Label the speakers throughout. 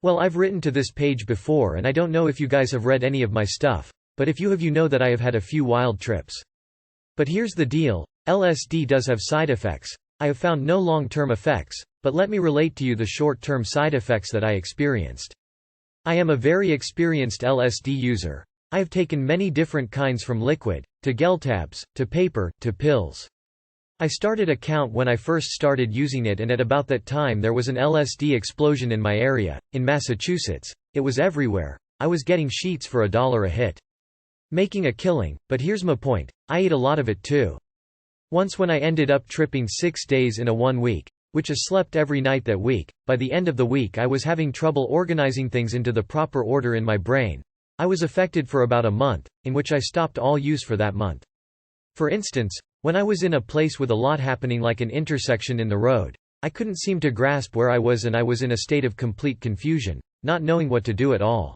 Speaker 1: Well, I've written to this page before and I don't know if you guys have read any of my stuff, but if you have, you know that I have had a few wild trips. But here's the deal, LSD does have side effects. I have found no long-term effects, but let me relate to you the short-term side effects that I experienced. I am a very experienced LSD user. I have taken many different kinds from liquid, to gel tabs, to paper, to pills. I started a count when I first started using it, and at about that time there was an LSD explosion in my area, in Massachusetts. It was everywhere. I was getting sheets for $1 a hit. Making a killing, but here's my point, I ate a lot of it too. Once when I ended up tripping 6 days in a 1 week, which I slept every night that week, by the end of the week I was having trouble organizing things into the proper order in my brain. I was affected for about a month, in which I stopped all use for that month. For instance, when I was in a place with a lot happening like an intersection in the road, I couldn't seem to grasp where I was and I was in a state of complete confusion, not knowing what to do at all.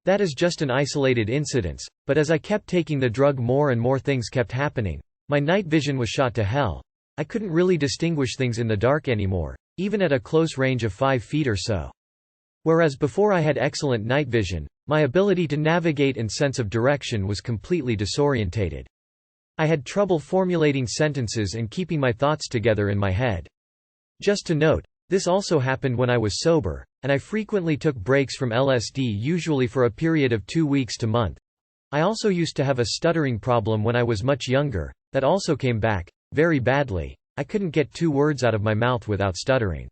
Speaker 1: That is just an isolated incident, but as I kept taking the drug more and more things kept happening. My night vision was shot to hell. I couldn't really distinguish things in the dark anymore, even at a close range of 5 feet or so. Whereas before I had excellent night vision, my ability to navigate and sense of direction was completely disorientated. I had trouble formulating sentences and keeping my thoughts together in my head. Just to note, this also happened when I was sober, and I frequently took breaks from LSD, usually for a period of 2 weeks to month. I also used to have a stuttering problem when I was much younger, that also came back, very badly. I couldn't get 2 words out of my mouth without stuttering.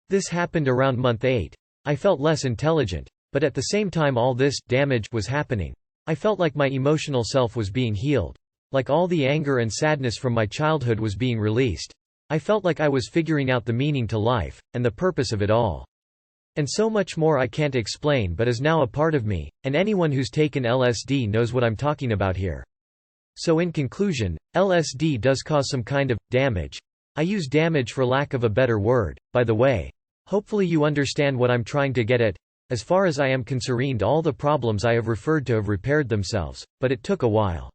Speaker 1: This happened around month 8. I felt less intelligent, but at the same time all this damage was happening. I felt like my emotional self was being healed. Like all the anger and sadness from my childhood was being released. I felt like I was figuring out the meaning to life, and the purpose of it all. And so much more I can't explain but is now a part of me, and anyone who's taken LSD knows what I'm talking about here. So in conclusion, LSD does cause some kind of damage. I use damage for lack of a better word, by the way. Hopefully you understand what I'm trying to get at. As far as I am concerned, all the problems I have referred to have repaired themselves, but it took a while.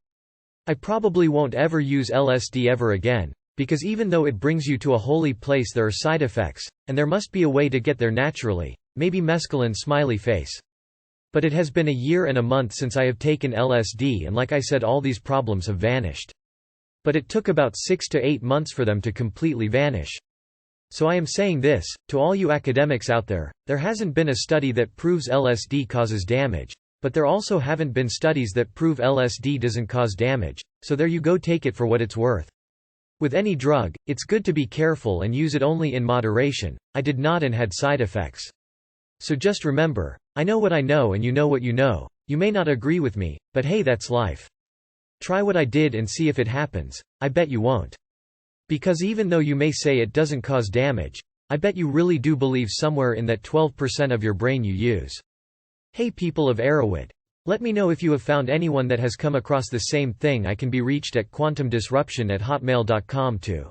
Speaker 1: I probably won't ever use LSD ever again, because even though it brings you to a holy place there are side effects, and there must be a way to get there naturally, maybe mescaline smiley face. But it has been a year and a month since I have taken LSD and like I said all these problems have vanished. But it took about 6 to 8 months for them to completely vanish. So I am saying this, to all you academics out there hasn't been a study that proves LSD causes damage. But there also haven't been studies that prove LSD doesn't cause damage, so there you go, take it for what it's worth. With any drug, it's good to be careful and use it only in moderation. I did not and had side effects. So just remember, I know what I know and you know what you know. You may not agree with me, but hey, that's life. Try what I did and see if it happens. I bet you won't. Because even though you may say it doesn't cause damage, I bet you really do believe somewhere in that 12% of your brain you use. Hey people of Erowid. Let me know if you have found anyone that has come across the same thing. I can be reached at quantumdisruption@hotmail.com too.